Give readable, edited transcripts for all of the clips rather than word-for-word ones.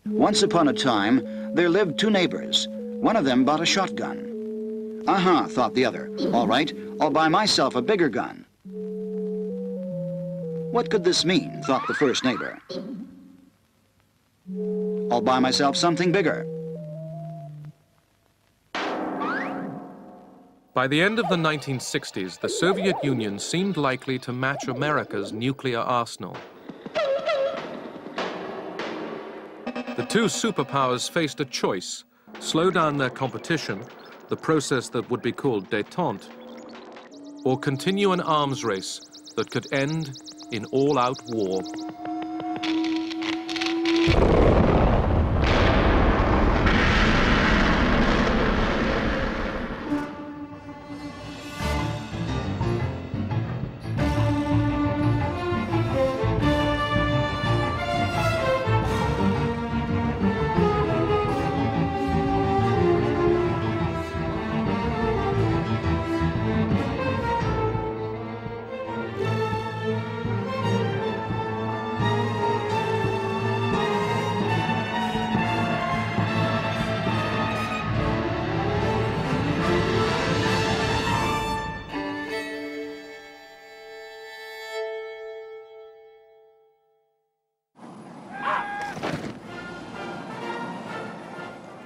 Once upon a time, there lived two neighbors. One of them bought a shotgun. Aha, thought the other. All right, I'll buy myself a bigger gun. What could this mean, thought the first neighbor. I'll buy myself something bigger. By the end of the 1960s, the Soviet Union seemed likely to match America's nuclear arsenal. The two superpowers faced a choice: slow down their competition, the process that would be called détente, or continue an arms race that could end in all-out war.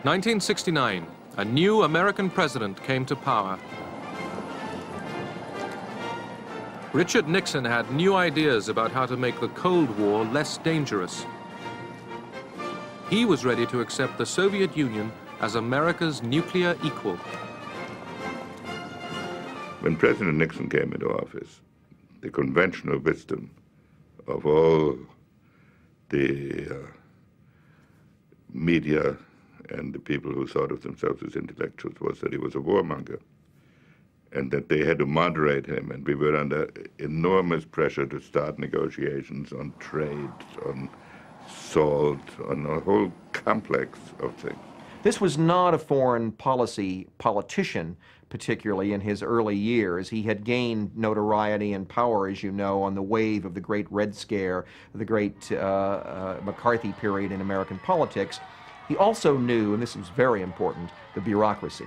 In 1969, a new American president came to power. Richard Nixon had new ideas about how to make the Cold War less dangerous. He was ready to accept the Soviet Union as America's nuclear equal. When President Nixon came into office, the conventional wisdom of all the media and the people who thought of themselves as intellectuals was that he was a warmonger and that they had to moderate him, and we were under enormous pressure to start negotiations on trade, on salt, on a whole complex of things. This was not a foreign policy politician, particularly in his early years. He had gained notoriety and power, as you know, on the wave of the Great Red Scare, the Great McCarthy period in American politics. He also knew, and this was very important, the bureaucracy.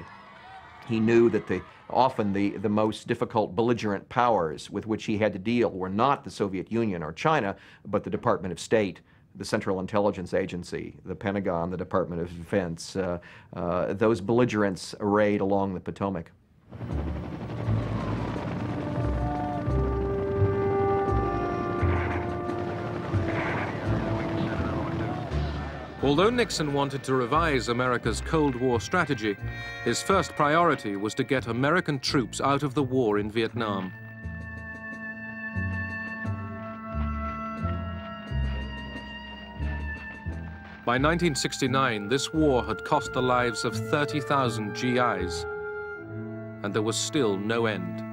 He knew that often the most difficult belligerent powers with which he had to deal were not the Soviet Union or China, but the Department of State, the Central Intelligence Agency, the Pentagon, the Department of Defense, those belligerents arrayed along the Potomac. Although Nixon wanted to revise America's Cold War strategy, his first priority was to get American troops out of the war in Vietnam. By 1969, this war had cost the lives of 30,000 GIs, and there was still no end.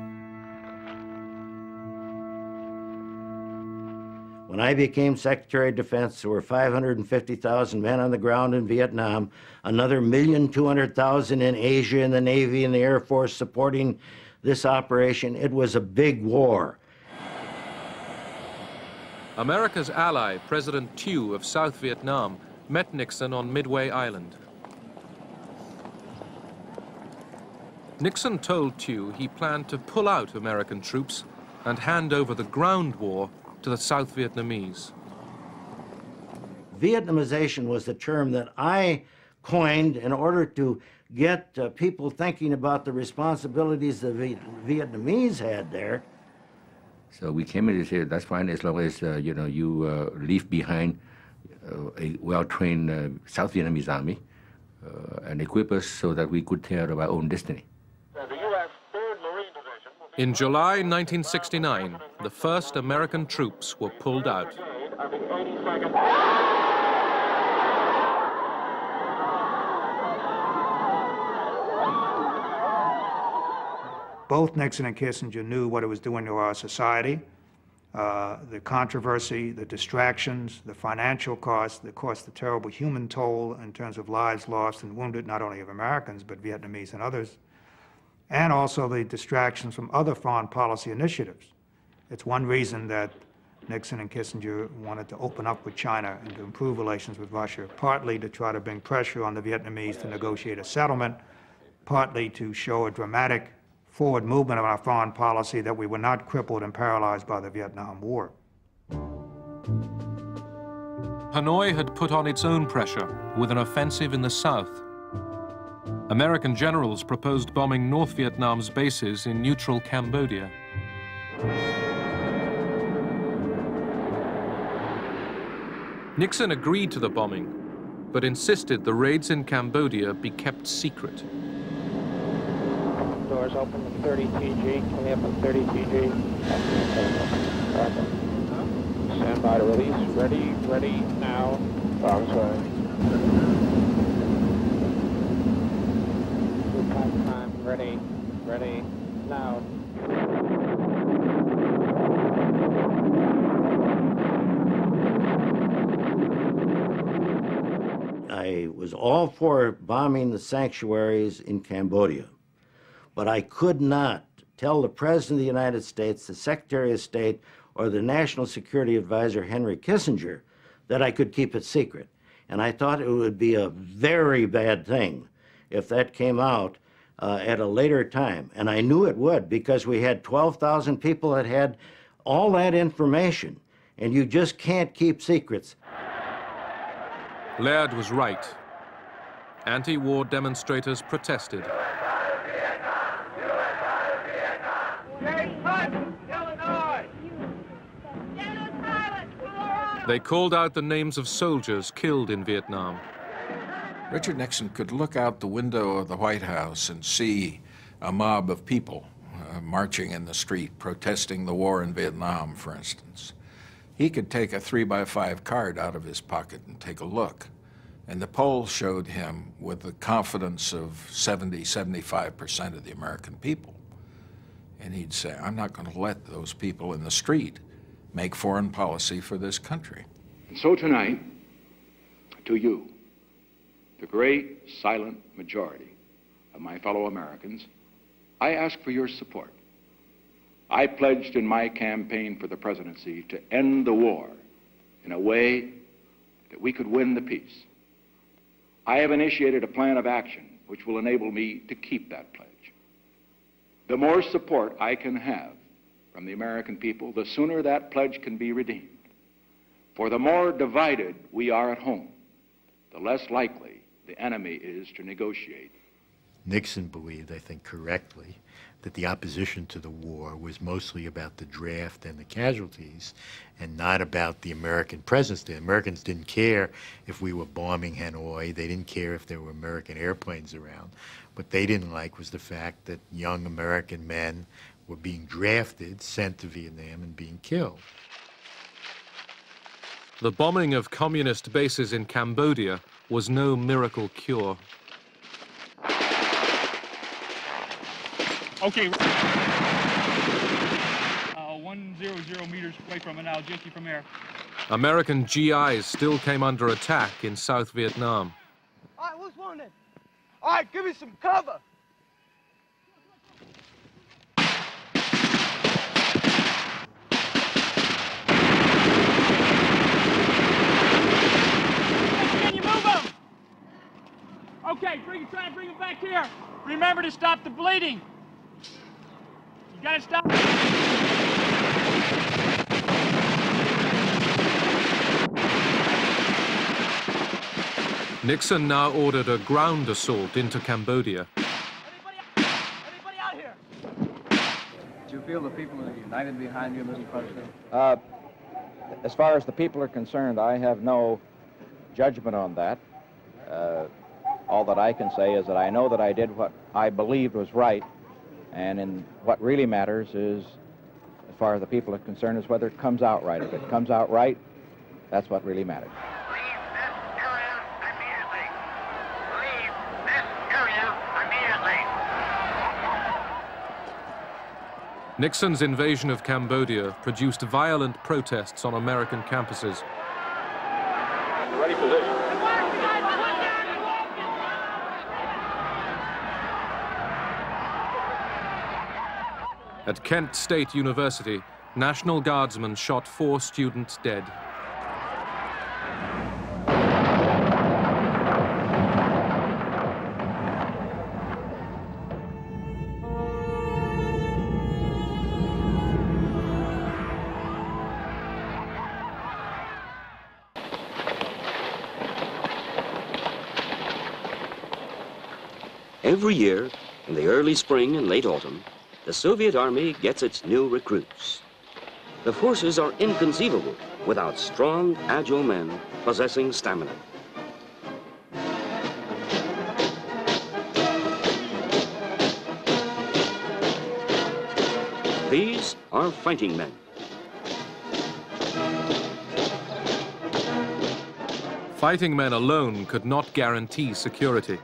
When I became Secretary of Defense, there were 550,000 men on the ground in Vietnam, another 1,200,000 in Asia in the Navy and the Air Force supporting this operation. It was a big war. America's ally, President Hugh of South Vietnam, met Nixon on Midway Island. Nixon told Hugh he planned to pull out American troops and hand over the ground war to the South Vietnamese. Vietnamization was the term that I coined in order to get people thinking about the responsibilities the Vietnamese had there. So we came in and said, that's fine as long as you leave behind a well-trained South Vietnamese army and equip us so that we could take care of our own destiny. In July 1969, the first American troops were pulled out. Both Nixon and Kissinger knew what it was doing to our society, the controversy, the distractions, the financial costs, the terrible human toll in terms of lives lost and wounded, not only of Americans, but Vietnamese and others, and also the distractions from other foreign policy initiatives. It's one reason that Nixon and Kissinger wanted to open up with China and to improve relations with Russia, partly to try to bring pressure on the Vietnamese to negotiate a settlement, partly to show a dramatic forward movement of our foreign policy that we were not crippled and paralyzed by the Vietnam War. Hanoi had put on its own pressure with an offensive in the south. American generals proposed bombing North Vietnam's bases in neutral Cambodia. Nixon agreed to the bombing, but insisted the raids in Cambodia be kept secret. Doors open at 30 TG. Can we up at 30 TG? Stand by to release. Ready, ready, now. I'm sorry. Time, ready, ready, now. I was all for bombing the sanctuaries in Cambodia, but I could not tell the President of the United States, the Secretary of State, or the National Security Advisor, Henry Kissinger, that I could keep it secret. And I thought it would be a very bad thing if that came out at a later time. And I knew it would, because we had 12,000 people that had all that information, and you just can't keep secrets. Laird was right. Anti-war demonstrators protested. They called out the names of soldiers killed in Vietnam. Richard Nixon could look out the window of the White House and see a mob of people marching in the street, protesting the war in Vietnam, for instance. He could take a 3x5 card out of his pocket and take a look. And the polls showed him with the confidence of 70, 75% of the American people. And he'd say, I'm not going to let those people in the street make foreign policy for this country. And so tonight, to you, the great silent majority of my fellow Americans, I ask for your support. I pledged in my campaign for the presidency to end the war in a way that we could win the peace. I have initiated a plan of action which will enable me to keep that pledge. The more support I can have from the American people, the sooner that pledge can be redeemed. For the more divided we are at home, the less likely the enemy is to negotiate. Nixon believed, I think correctly, that the opposition to the war was mostly about the draft and the casualties and not about the American presence. The Americans didn't care if we were bombing Hanoi. They didn't care if there were American airplanes around. What they didn't like was the fact that young American men were being drafted, sent to Vietnam, and being killed. The bombing of communist bases in Cambodia was no miracle cure. Okay. 100 meters away from it now, just from there. American GIs still came under attack in South Vietnam. All right, who's wounded? All right, give me some cover. Can you move them? Okay, try and bring them back here. Remember to stop the bleeding. You gotta stop. Nixon now ordered a ground assault into Cambodia. Anybody out here? Do you feel the people are united behind you, Mr. President? As far as the people are concerned, I have no judgment on that. All that I can say is that I know that I did what I believed was right, and what really matters is, as far as the people are concerned, is whether it comes out right. If it comes out right, that's what really matters. Nixon's invasion of Cambodia produced violent protests on American campuses. Ready position. At Kent State University, National Guardsmen shot 4 students dead. Every year, in the early spring and late autumn, the Soviet Army gets its new recruits. The forces are inconceivable without strong, agile men possessing stamina. These are fighting men. Fighting men alone could not guarantee security.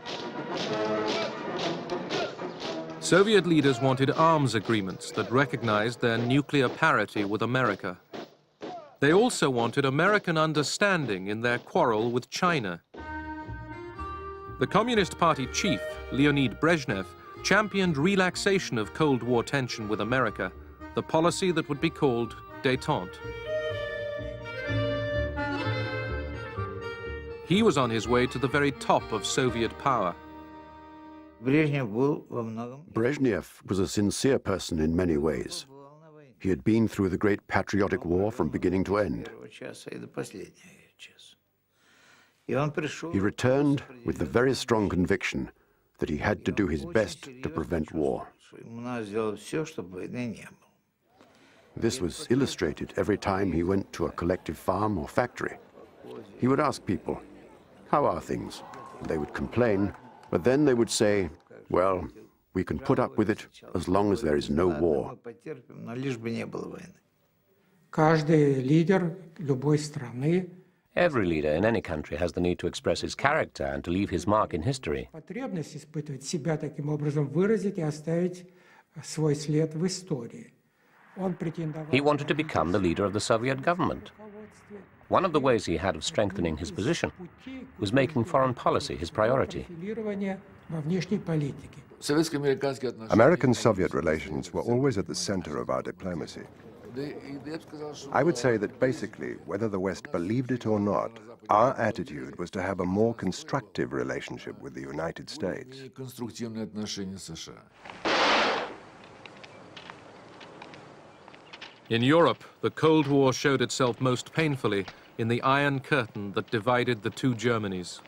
Soviet leaders wanted arms agreements that recognized their nuclear parity with America. They also wanted American understanding in their quarrel with China. The Communist Party chief, Leonid Brezhnev, championed relaxation of Cold War tension with America, the policy that would be called détente. He was on his way to the very top of Soviet power. Brezhnev was a sincere person in many ways. He had been through the Great Patriotic War from beginning to end. He returned with the very strong conviction that he had to do his best to prevent war. This was illustrated every time he went to a collective farm or factory. He would ask people, "How are things?" And they would complain, but then they would say, "Well, we can put up with it as long as there is no war." Every leader in any country has the need to express his character and to leave his mark in history. He wanted to become the leader of the Soviet government. One of the ways he had of strengthening his position was making foreign policy his priority. American-Soviet relations were always at the center of our diplomacy. I would say that basically, whether the West believed it or not, our attitude was to have a more constructive relationship with the United States. In Europe, the Cold War showed itself most painfully in the Iron Curtain that divided the two Germanys.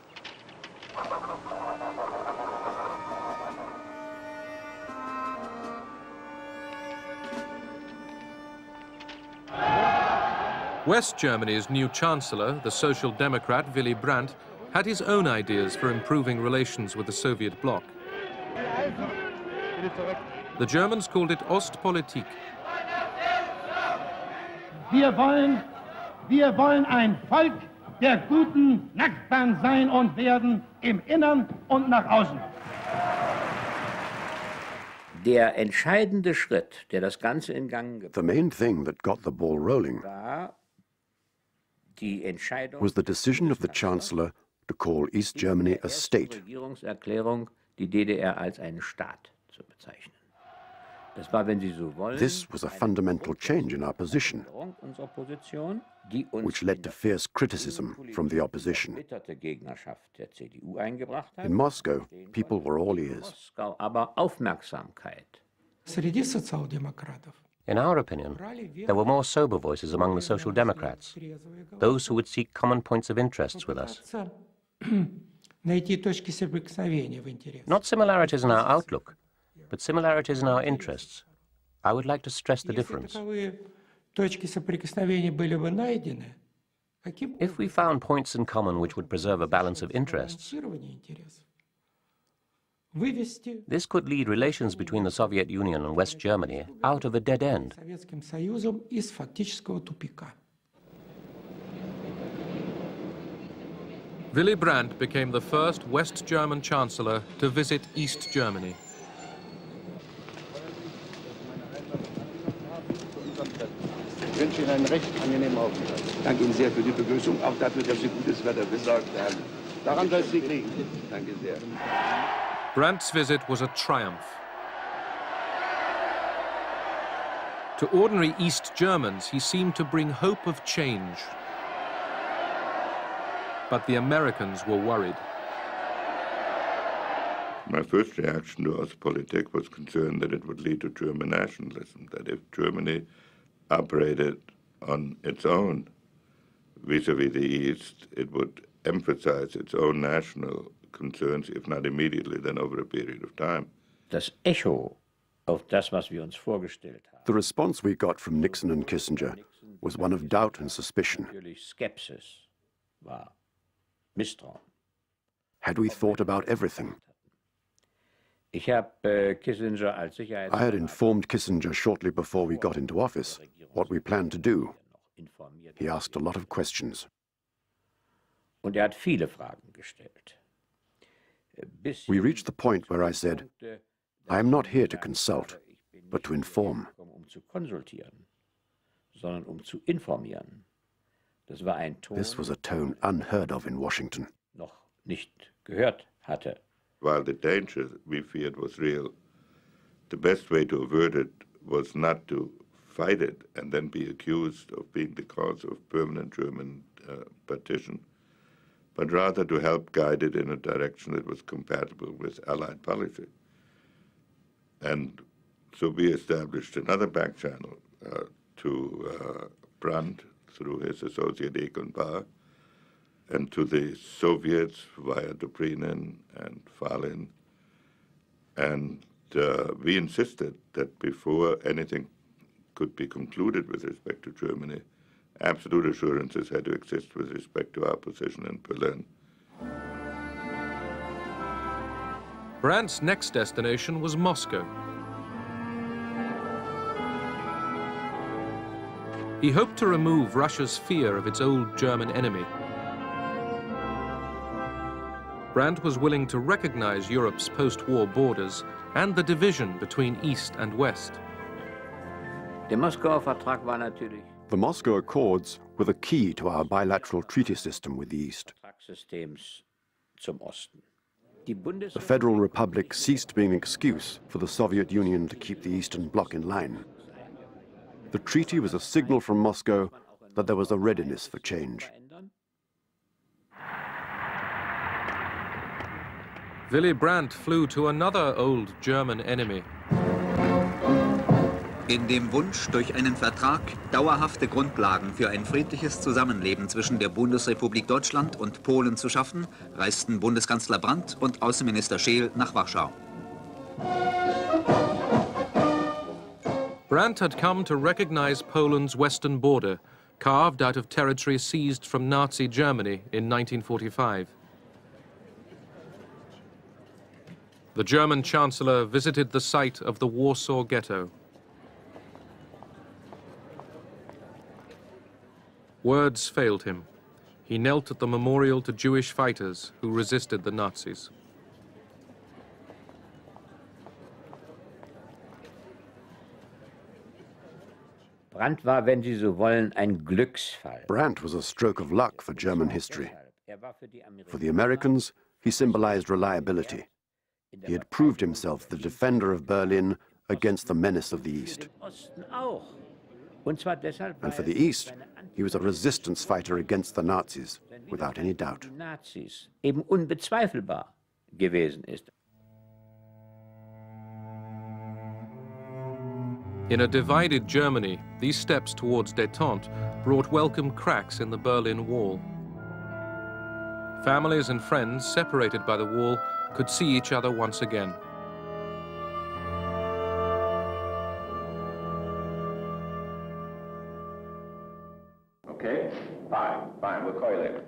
West Germany's new chancellor, the Social Democrat Willy Brandt, had his own ideas for improving relations with the Soviet bloc. The Germans called it Ostpolitik. Wir wollen ein Volk der guten Nachbarn sein und werden im Innern und nach außen. Der entscheidende Schritt, der das Ganze in Gang gebracht hat, The main thing that got the ball rolling was the decision of the Chancellor to call East Germany a state. Regierungserklärung, die DDR als einen Staat zu bezeichnen. Das war, wenn Sie so wollen, This was a fundamental change in our position, which led to fierce criticism from the opposition. In Moscow, people were all ears. aber Aufmerksamkeit. In our opinion, there were more sober voices among the Social Democrats, those who would seek common points of interest with us. Not similarities in our outlook, but similarities in our interests. I would like to stress the difference. If we found points in common which would preserve a balance of interests, this could lead relations between the Soviet Union and West Germany out of a dead end. Willy Brandt became the first West German chancellor to visit East Germany. Ich wünsche Ihnen einen recht angenehmen Aufenthalt. Ich danke Ihnen sehr für die Begrüßung, auch dafür, dass Sie gutes Wetter besorgt haben. Daran soll es nicht liegen. Danke sehr. Brandt's visit was a triumph. To ordinary East Germans, he seemed to bring hope of change. But the Americans were worried. My first reaction to Ostpolitik was concern that it would lead to German nationalism, that if Germany operated on its own vis-à-vis the East, it would emphasize its own national concerns, if not immediately, then over a period of time. Das Echo auf das, was wir uns vorgestellt haben. The response we got from Nixon and Kissinger was one of doubt and suspicion. Natürlich Skepsis war, Misstrauen. Had we thought about everything? Ich habe Kissinger als Sicherheitsberater. I had informed Kissinger shortly before we got into office what we planned to do. He asked a lot of questions. Und hat viele Fragen gestellt. We reached the point where I said, I am not here to consult, but to inform. Zu konsultieren, sondern zu informieren. Das war ein Ton, This was a tone unheard of in Washington. Noch nicht gehört hatte. While the danger we feared was real, the best way to avert it was not to fight it and then be accused of being the cause of permanent German partition, but rather to help guide it in a direction that was compatible with Allied policy. And so we established another back channel to Brandt through his associate Egon Bahr, and to the Soviets via Dobrynin and Falin. And we insisted that before anything could be concluded with respect to Germany, absolute assurances had to exist with respect to our position in Berlin. Brandt's next destination was Moscow. He hoped to remove Russia's fear of its old German enemy. Brandt was willing to recognize Europe's post-war borders and the division between East and West. Der Moskauer Vertrag war natürlich The Moscow Accords were the key to our bilateral treaty system with the East. Vertragssystems zum Osten. The Federal Republic ceased being an excuse for the Soviet Union to keep the Eastern Bloc in line. The treaty was a signal from Moscow that there was a readiness for change. Willy Brandt flew to another old German enemy. In dem Wunsch, durch einen Vertrag dauerhafte Grundlagen für ein friedliches Zusammenleben zwischen der Bundesrepublik Deutschland und Polen zu schaffen, reisten Bundeskanzler Brandt und Außenminister Scheel nach Warschau. Brandt had come to recognize Poland's western border, carved out of territory seized from Nazi Germany in 1945. The German Chancellor visited the site of the Warsaw Ghetto. Words failed him. He knelt at the memorial to Jewish fighters who resisted the Nazis. Brandt war, wenn Sie so wollen, ein Glücksfall. Brandt was a stroke of luck for German history. For the Americans, he symbolized reliability. He had proved himself the defender of Berlin against the menace of the East. And for the East, he was a resistance fighter against the Nazis, without any doubt. Nazis eben unbezweifelbar gewesen ist. In a divided Germany, these steps towards détente brought welcome cracks in the Berlin Wall. Families and friends separated by the wall could see each other once again. Okay, fine, we'll call you later.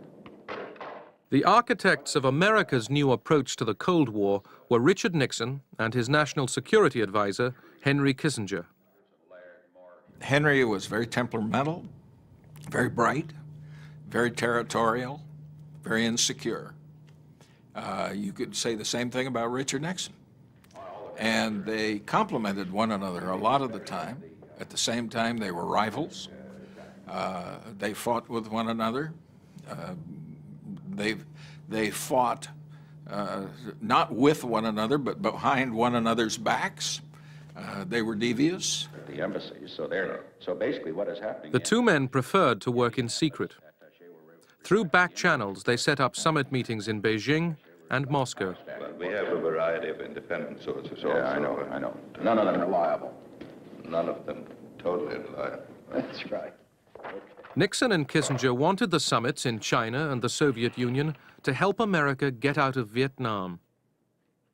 The architects of America's new approach to the Cold War were Richard Nixon and his national security advisor, Henry Kissinger. Henry was very temperamental, very bright, very territorial, very insecure. You could say the same thing about Richard Nixon. And they complemented one another a lot of the time. At the same time, they were rivals. They fought with one another. They fought not with one another, but behind one another's backs. They were devious. The embassies, so basically what is happening. The two men preferred to work in secret. Through back channels, they set up summit meetings in Beijing and Moscow. Well, we have a variety of independent sources also. Yeah, I know. None of them reliable. None of them totally reliable. That's right. Nixon and Kissinger wanted the summits in China and the Soviet Union to help America get out of Vietnam.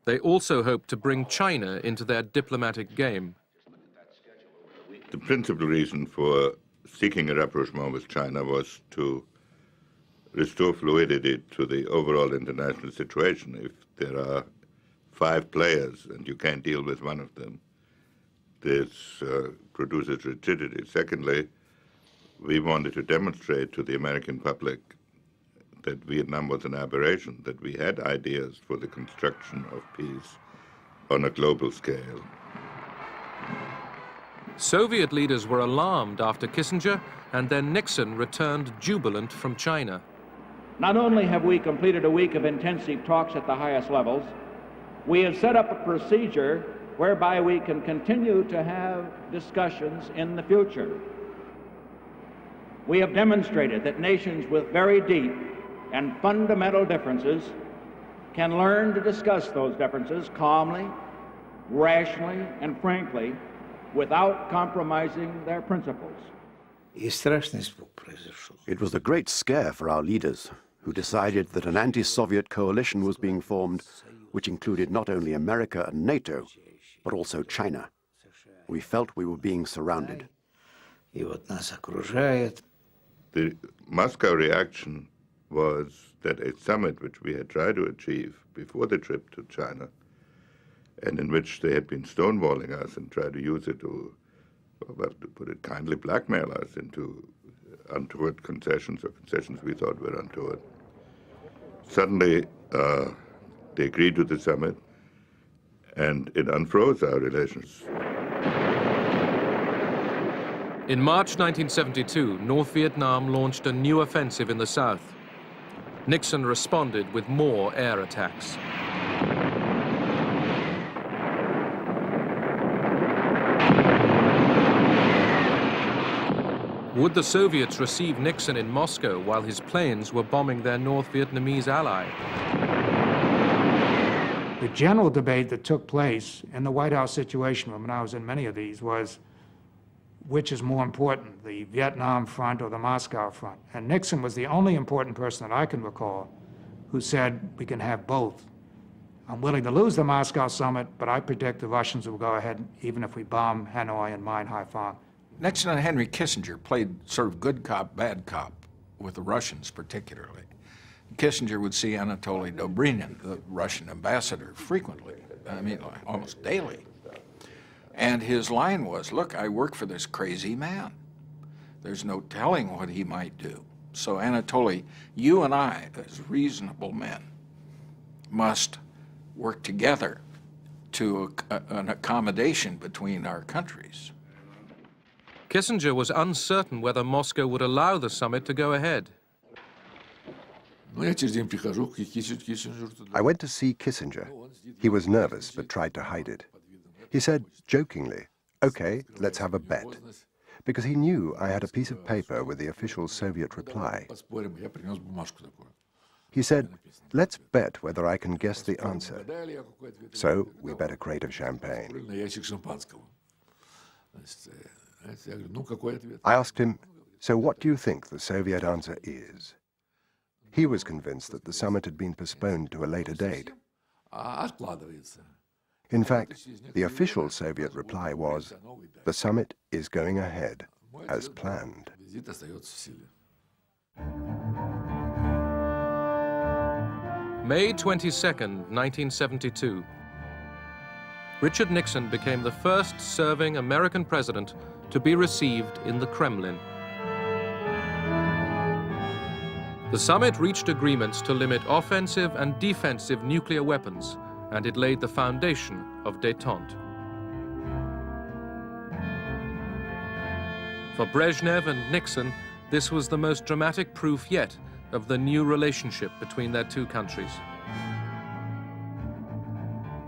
They also hoped to bring China into their diplomatic game. The principal reason for seeking a rapprochement with China was to restore fluidity to the overall international situation. If there are 5 players and you can't deal with one of them, this produces rigidity. Secondly, we wanted to demonstrate to the American public that Vietnam was an aberration, that we had ideas for the construction of peace on a global scale. Soviet leaders were alarmed after Kissinger, and then Nixon returned jubilant from China. Not only have we completed a week of intensive talks at the highest levels, we have set up a procedure whereby we can continue to have discussions in the future. We have demonstrated that nations with very deep and fundamental differences can learn to discuss those differences calmly, rationally, and frankly, without compromising their principles. It was a great scare for our leaders, who decided that an anti-Soviet coalition was being formed, which included not only America and NATO, but also China. We felt we were being surrounded. The Moscow reaction was that a summit which we had tried to achieve before the trip to China, and in which they had been stonewalling us and tried to use it to, well, to put it kindly, blackmail us into untoward concessions or concessions we thought were untoward. Suddenly, they agreed to the summit, and it unfroze our relations. In March 1972, North Vietnam launched a new offensive in the south. Nixon responded with more air attacks. Would the Soviets receive Nixon in Moscow while his planes were bombing their North Vietnamese ally? The general debate that took place in the White House Situation Room, and I was in many of these, was which is more important, the Vietnam front or the Moscow front? And Nixon was the only important person that I can recall who said we can have both. I'm willing to lose the Moscow summit, but I predict the Russians will go ahead even if we bomb Hanoi and mine Haiphong. Nixon and Henry Kissinger played sort of good cop, bad cop with the Russians particularly. Kissinger would see Anatoly Dobrynin, the Russian ambassador, frequently, I mean, almost daily. And his line was, look, I work for this crazy man. There's no telling what he might do. So Anatoly, you and I, as reasonable men, must work together to an accommodation between our countries. Kissinger was uncertain whether Moscow would allow the summit to go ahead. I went to see Kissinger. He was nervous but tried to hide it. He said jokingly, "Okay, let's have a bet," because he knew I had a piece of paper with the official Soviet reply. He said, "Let's bet whether I can guess the answer." So we bet a crate of champagne. I asked him, "So what do you think the Soviet answer is?" He was convinced that the summit had been postponed to a later date. In fact, the official Soviet reply was, "The summit is going ahead, as planned." May 22nd, 1972. Richard Nixon became the first serving American president to be received in the Kremlin. The summit reached agreements to limit offensive and defensive nuclear weapons, and it laid the foundation of détente. For Brezhnev and Nixon, this was the most dramatic proof yet of the new relationship between their two countries.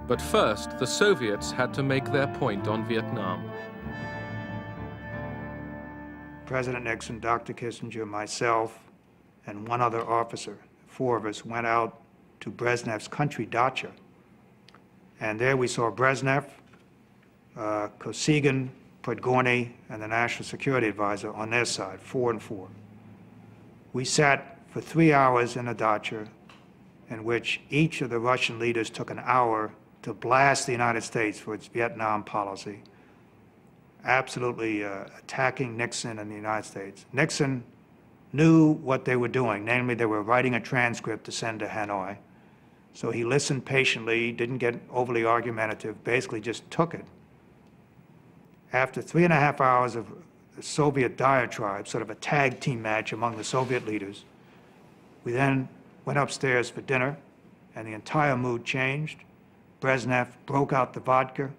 But first, the Soviets had to make their point on Vietnam. President Nixon, Dr. Kissinger, myself, and one other officer, 4 of us, went out to Brezhnev's country dacha. And there we saw Brezhnev, Kosygin, Podgorny, and the National Security Advisor on their side, 4 and 4. We sat for 3 hours in a dacha in which each of the Russian leaders took an hour to blast the United States for its Vietnam policy, absolutely attacking Nixon and the United States. Nixon knew what they were doing, namely they were writing a transcript to send to Hanoi. So he listened patiently, didn't get overly argumentative, basically just took it. After 3.5 hours of Soviet diatribe, sort of a tag team match among the Soviet leaders, we then went upstairs for dinner, and the entire mood changed. Brezhnev broke out the vodka.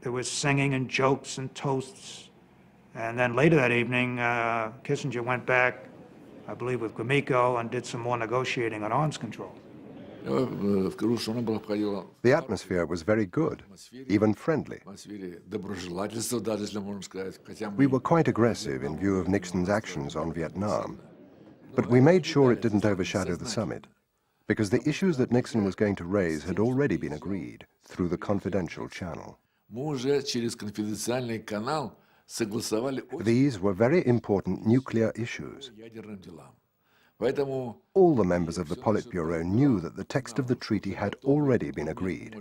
There was singing and jokes and toasts. And then later that evening, Kissinger went back, I believe with Gromyko, and did some more negotiating on arms control. The atmosphere was very good, even friendly. We were quite aggressive in view of Nixon's actions on Vietnam, but we made sure it didn't overshadow the summit, because the issues that Nixon was going to raise had already been agreed through the confidential channel. These were very important nuclear issues. All the members of the Politburo knew that the text of the treaty had already been agreed.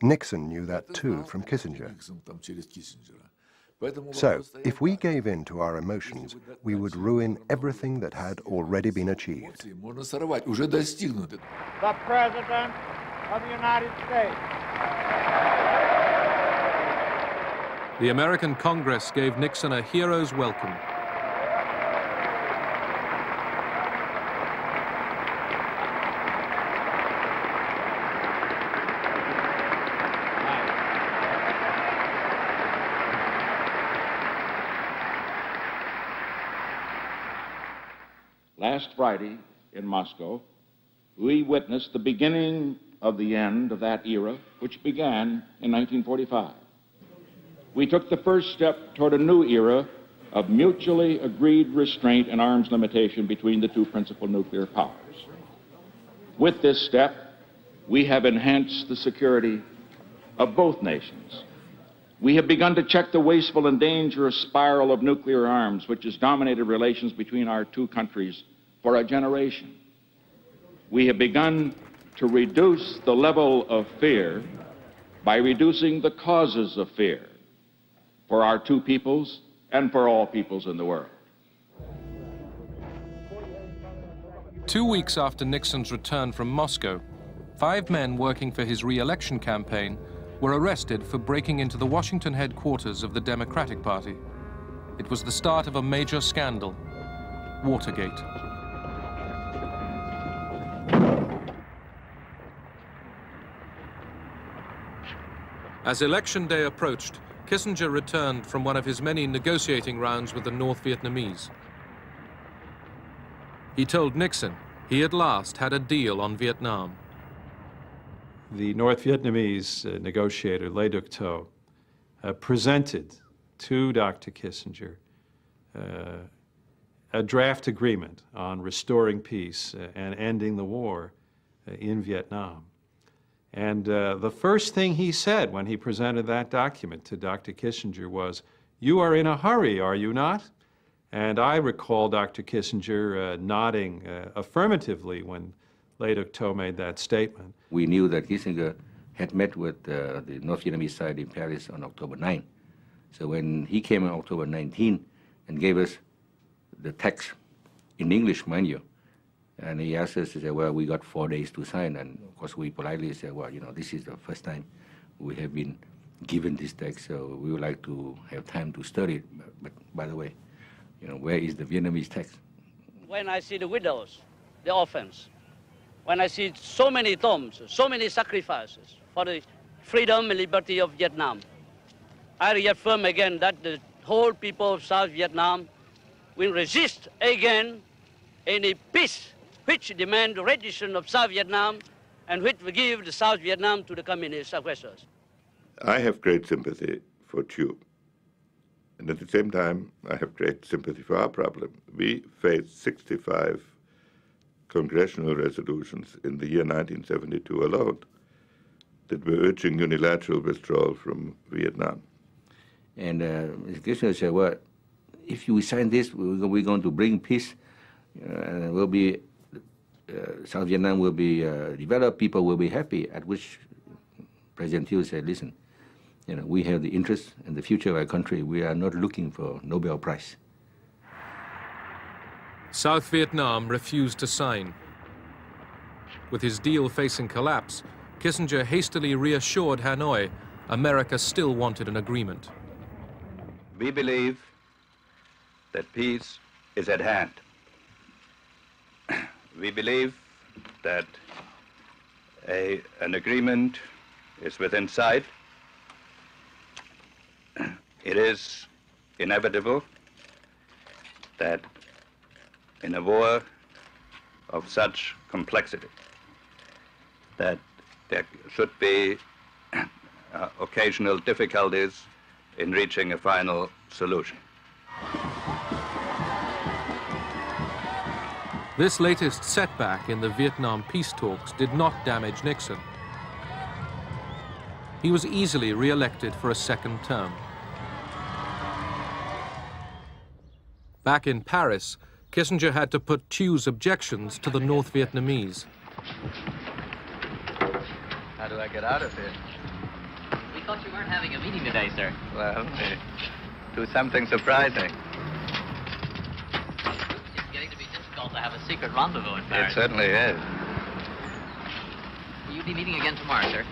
Nixon knew that too from Kissinger. So, if we gave in to our emotions, we would ruin everything that had already been achieved. The President of the United States. The American Congress gave Nixon a hero's welcome. Last Friday in Moscow, we witnessed the beginning of the end of that era, which began in 1945. We took the first step toward a new era of mutually agreed restraint and arms limitation between the two principal nuclear powers. With this step, we have enhanced the security of both nations. We have begun to check the wasteful and dangerous spiral of nuclear arms, which has dominated relations between our two countries for a generation. We have begun to reduce the level of fear by reducing the causes of fear for our two peoples and for all peoples in the world. 2 weeks after Nixon's return from Moscow, 5 men working for his re-election campaign were arrested for breaking into the Washington headquarters of the Democratic Party. It was the start of a major scandal, Watergate. As election day approached, Kissinger returned from one of his many negotiating rounds with the North Vietnamese. He told Nixon he at last had a deal on Vietnam. The North Vietnamese negotiator, Le Duc Tho, presented to Dr. Kissinger a draft agreement on restoring peace and ending the war in Vietnam. And the first thing he said when he presented that document to Dr. Kissinger was, "You are in a hurry, are you not?" And I recall Dr. Kissinger nodding affirmatively when Le Duc Tho made that statement. We knew that Kissinger had met with the North Vietnamese side in Paris on October 9. So when he came on October 19 and gave us the text in English, mind you, and he asked us, he said, well, we got 4 days to sign. And of course, we politely said, well, you know, this is the first time we have been given this text, so we would like to have time to study it. But by the way, you know, where is the Vietnamese text? When I see the widows, the orphans, when I see so many tombs, so many sacrifices for the freedom and liberty of Vietnam, I reaffirm again that the whole people of South Vietnam will resist again any peace which demand the rendition of South Vietnam and which will give the South Vietnam to the communist aggressors. I have great sympathy for Hugh. And at the same time, I have great sympathy for our problem. We faced 65 congressional resolutions in the year 1972 alone that were urging unilateral withdrawal from Vietnam. And Mr. Kissinger said, well, if you sign this, we're going to bring peace, and we'll be, South Vietnam will be developed, people will be happy, at which President Hugh said, listen, we have the interest and the future of our country. We are not looking for Nobel Prize. South Vietnam refused to sign. With his deal facing collapse, Kissinger hastily reassured Hanoi America still wanted an agreement. We believe that peace is at hand. We believe that an agreement is within sight. It is inevitable that in a war of such complexity, that there should be occasional difficulties in reaching a final solution. This latest setback in the Vietnam peace talks did not damage Nixon. He was easily re-elected for a second term. Back in Paris, Kissinger had to put Thieus' objections to the North Vietnamese. How do I get out of here? We thought you weren't having a meeting today, sir. Well, do something surprising. It's getting to be difficult to have a secret rendezvous in Paris. It certainly is. Will you be meeting again tomorrow, sir?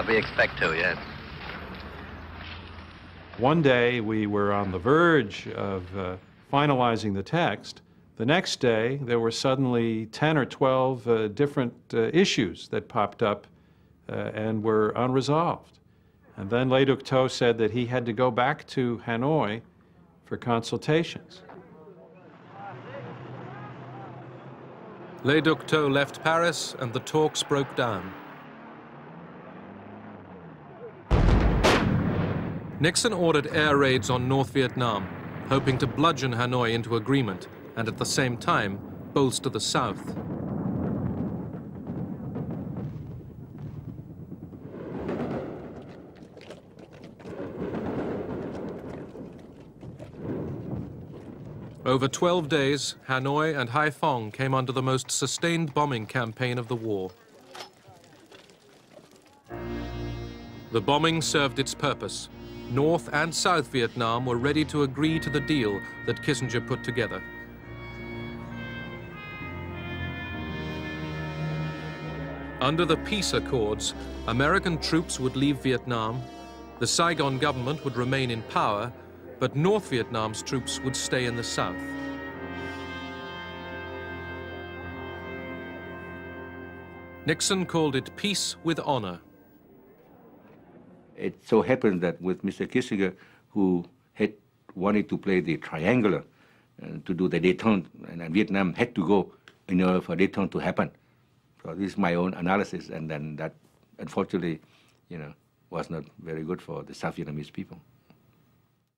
We expect to, yes. One day we were on the verge of finalizing the text. The next day there were suddenly 10 or 12 different issues that popped up and were unresolved. And then Le Duc Tho said that he had to go back to Hanoi for consultations. Le Duc Tho left Paris and the talks broke down. Nixon ordered air raids on North Vietnam, hoping to bludgeon Hanoi into agreement and at the same time bolster the South. Over 12 days, Hanoi and Haiphong came under the most sustained bombing campaign of the war. The bombing served its purpose. North and South Vietnam were ready to agree to the deal that Kissinger put together. Under the peace accords, American troops would leave Vietnam, the Saigon government would remain in power, but North Vietnam's troops would stay in the South. Nixon called it peace with honor. It so happened that with Mr. Kissinger, who had wanted to play the triangular, to do the détente, and Vietnam had to go in order for détente to happen. So this is my own analysis, and then that, unfortunately, was not very good for the South Vietnamese people.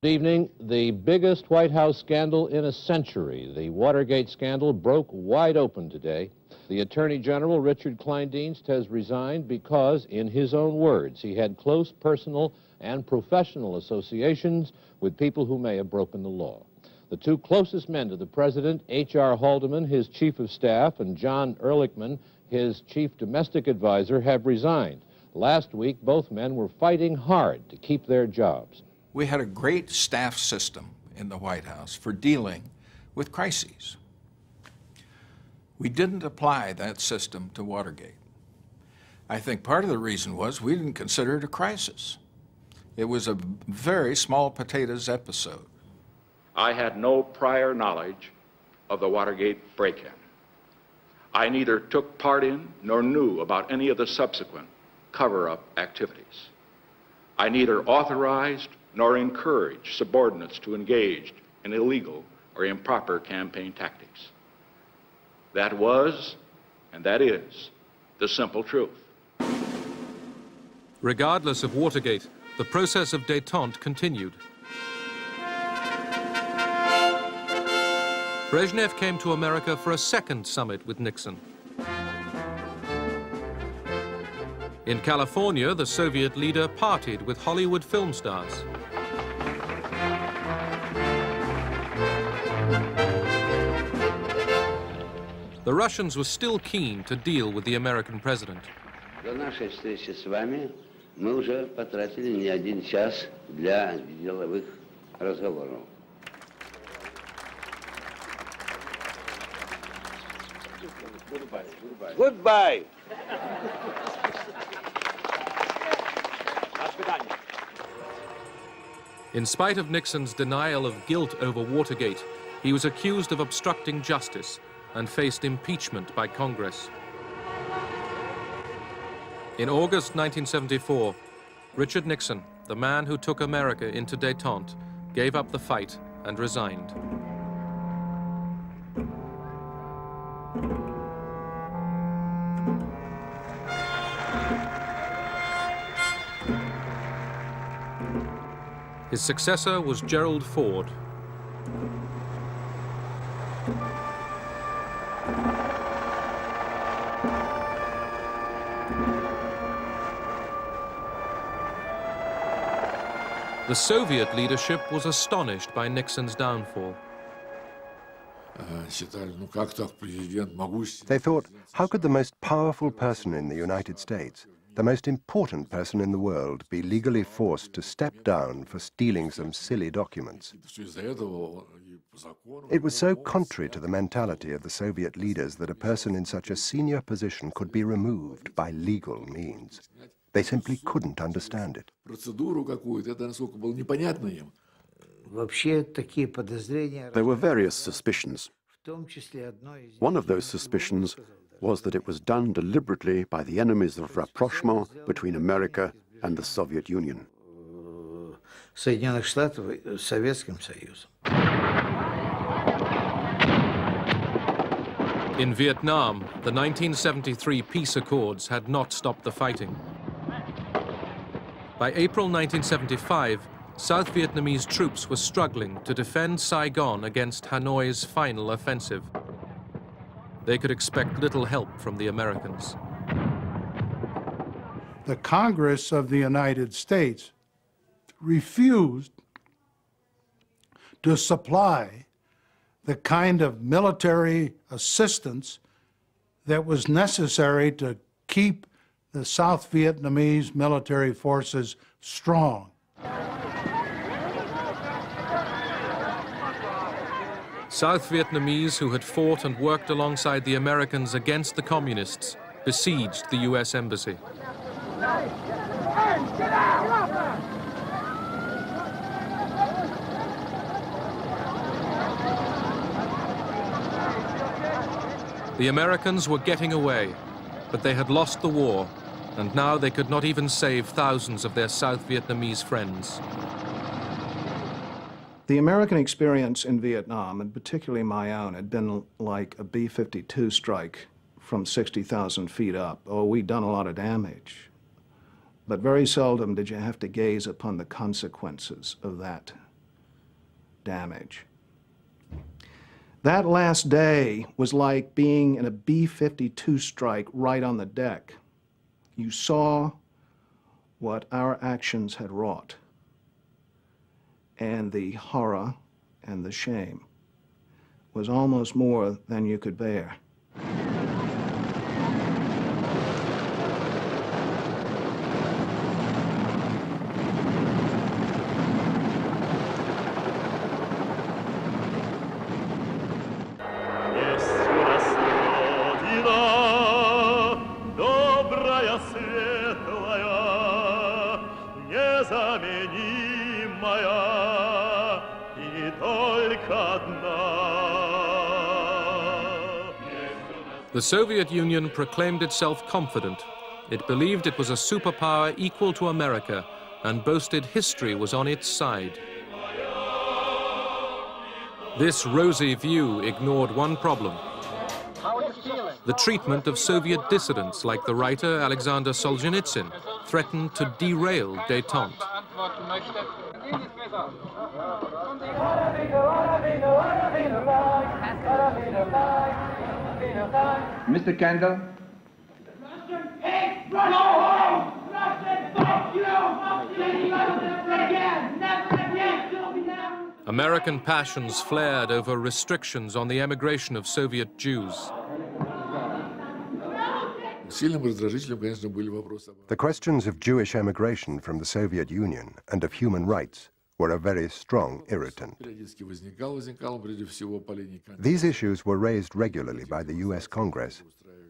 Good evening. The biggest White House scandal in a century, the Watergate scandal, broke wide open today. The Attorney General, Richard Kleindienst, has resigned because, in his own words, he had close personal and professional associations with people who may have broken the law. The two closest men to the president, H.R. Haldeman, his chief of staff, and John Ehrlichman, his chief domestic advisor, have resigned. Last week, both men were fighting hard to keep their jobs. We had a great staff system in the White House for dealing with crises. We didn't apply that system to Watergate. I think part of the reason was we didn't consider it a crisis. It was a very small potatoes episode. I had no prior knowledge of the Watergate break-in. I neither took part in nor knew about any of the subsequent cover-up activities. I neither authorized nor encouraged subordinates to engage in illegal or improper campaign tactics. That was And that is the simple truth. Regardless of Watergate, the process of détente continued. Brezhnev came to America for a second summit with Nixon. In California, the Soviet leader partied with Hollywood film stars. The Russians were still keen to deal with the American president. До нашей встречи с вами мы уже потратили не один час для деловых разговоров. Goodbye. In spite of Nixon's denial of guilt over Watergate, he was accused of obstructing justice and faced impeachment by Congress. In August 1974, Richard Nixon, the man who took America into détente, gave up the fight and resigned. His successor was Gerald Ford. The Soviet leadership was astonished by Nixon's downfall. They thought, how could the most powerful person in the United States, the most important person in the world, be legally forced to step down for stealing some silly documents? It was so contrary to the mentality of the Soviet leaders that a person in such a senior position could be removed by legal means. They simply couldn't understand it. There were various suspicions. One of those suspicions was that it was done deliberately by the enemies of rapprochement between America and the Soviet Union. In Vietnam, the 1973 peace accords had not stopped the fighting. By April 1975, South Vietnamese troops were struggling to defend Saigon against Hanoi's final offensive. They could expect little help from the Americans. The Congress of the United States refused to supply the kind of military assistance that was necessary to keep the South Vietnamese military forces strong. South Vietnamese who had fought and worked alongside the Americans against the communists besieged the U.S. Embassy. The Americans were getting away, but they had lost the war, and now they could not even save thousands of their South Vietnamese friends. The American experience in Vietnam, and particularly my own, had been like a B-52 strike from 60,000 feet up. Oh, we'd done a lot of damage, but very seldom did you have to gaze upon the consequences of that damage. That last day was like being in a B-52 strike right on the deck. You saw what our actions had wrought, and the horror and the shame was almost more than you could bear. The Soviet Union proclaimed itself confident. It believed it was a superpower equal to America and boasted history was on its side. This rosy view ignored one problem. How are you feeling? The treatment of Soviet dissidents like the writer Alexander Solzhenitsyn threatened to derail détente. Mr. Kendall? American passions flared over restrictions on the emigration of Soviet Jews. The questions of Jewish emigration from the Soviet Union and of human rights were a very strong irritant. These issues were raised regularly by the US Congress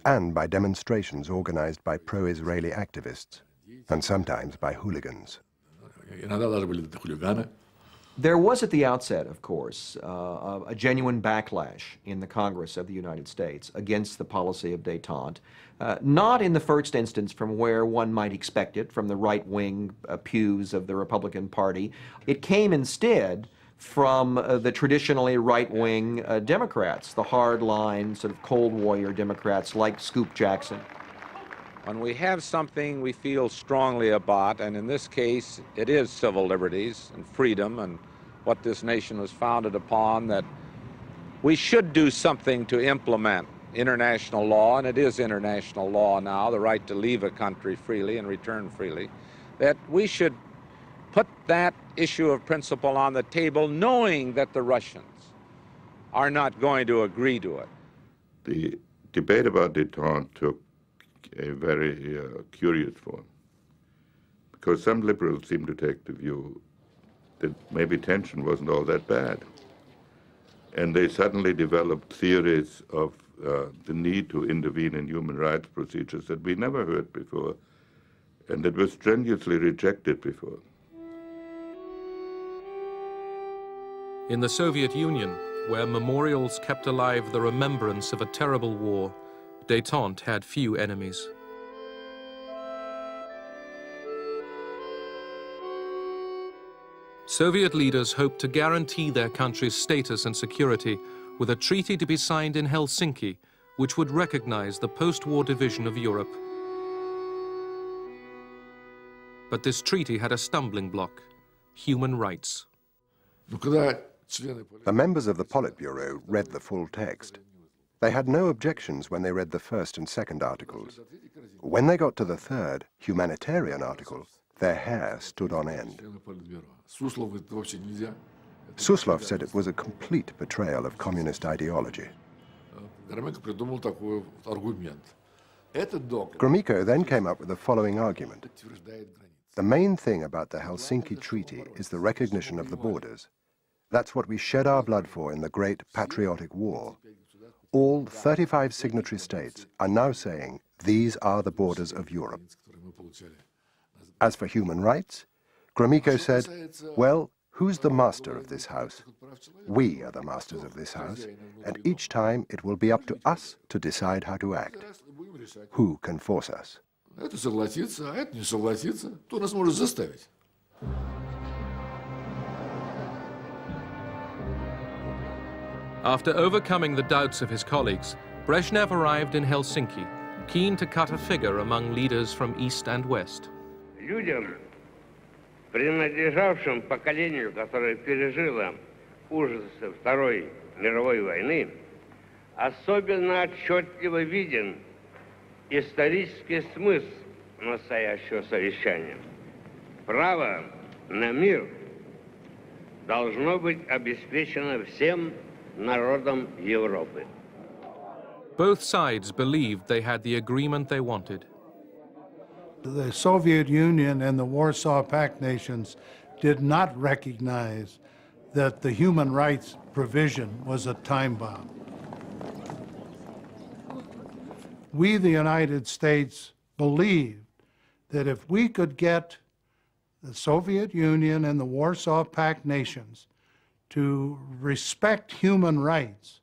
and by demonstrations organized by pro-Israeli activists, and sometimes by hooligans. There was at the outset, of course, a genuine backlash in the Congress of the United States against the policy of détente, not in the first instance from where one might expect it, from the right-wing pews of the Republican Party. It came instead from the traditionally right-wing Democrats, the hard-line, sort of Cold Warrior Democrats like Scoop Jackson. When we have something we feel strongly about, and in this case it is civil liberties and freedom and what this nation was founded upon, that we should do something to implement international law, and it is international law now, the right to leave a country freely and return freely, that we should put that issue of principle on the table knowing that the Russians are not going to agree to it. The debate about détente took a very curious form, because some liberals seem to take the view that maybe tension wasn't all that bad. And they suddenly developed theories of the need to intervene in human rights procedures that we never heard before, and that were strenuously rejected before. In the Soviet Union, where memorials kept alive the remembrance of a terrible war, détente had few enemies. Soviet leaders hoped to guarantee their country's status and security with a treaty to be signed in Helsinki, which would recognize the post-war division of Europe. But this treaty had a stumbling block: human rights. The members of the Politburo read the full text. They had no objections when they read the first and second articles. When they got to the third, humanitarian article, their hair stood on end. Suslov said it was a complete betrayal of communist ideology. Gromyko then came up with the following argument. The main thing about the Helsinki Treaty is the recognition of the borders. That's what we shed our blood for in the Great Patriotic War. All 35 signatory states are now saying these are the borders of Europe. As for human rights, Gromyko said, well, who's the master of this house? We are the masters of this house, and each time it will be up to us to decide how to act. Who can force us? After overcoming the doubts of his colleagues, Brezhnev arrived in Helsinki, keen to cut a figure among leaders from East and West. Людям, принадлежавшим поколению, которое пережило ужасы Второй мировой войны, особенно отчетливо виден исторический смысл настоящего совещания. Право на мир должно быть обеспечено всем народам Европы. Both sides believed they had the agreement they wanted. The Soviet Union and the Warsaw Pact nations did not recognize that the human rights provision was a time bomb. We, the United States, believed that if we could get the Soviet Union and the Warsaw Pact nations to respect human rights,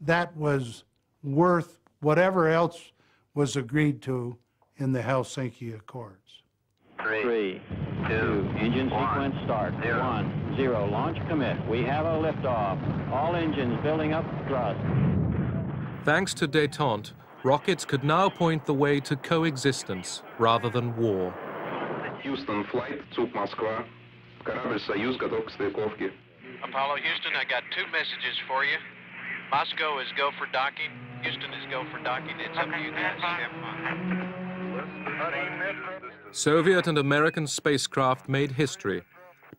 that was worth whatever else was agreed to in the Helsinki Accords. 3, 2, engine sequence start. 1, 0, launch commit. We have a liftoff. All engines building up thrust. Thanks to détente, rockets could now point the way to coexistence rather than war. Houston flight, Zug Москва. Корабль Союз готов к стыковке. Apollo Houston, I got 2 messages for you. Moscow is go for docking. Houston is go for docking. It's up to you guys. Soviet and American spacecraft made history,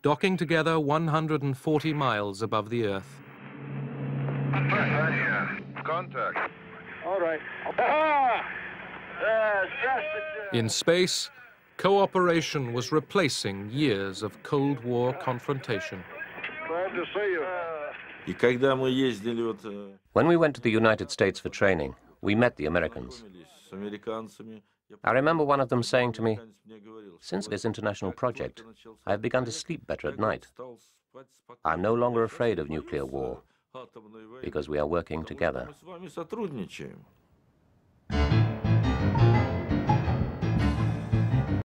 docking together 140 miles above the Earth. Contact. All right. In space, cooperation was replacing years of Cold War confrontation. Glad to see you. When we went to the United States for training, we met the Americans. I remember one of them saying to me, "Since this international project, I have begun to sleep better at night. I'm no longer afraid of nuclear war, because we are working together."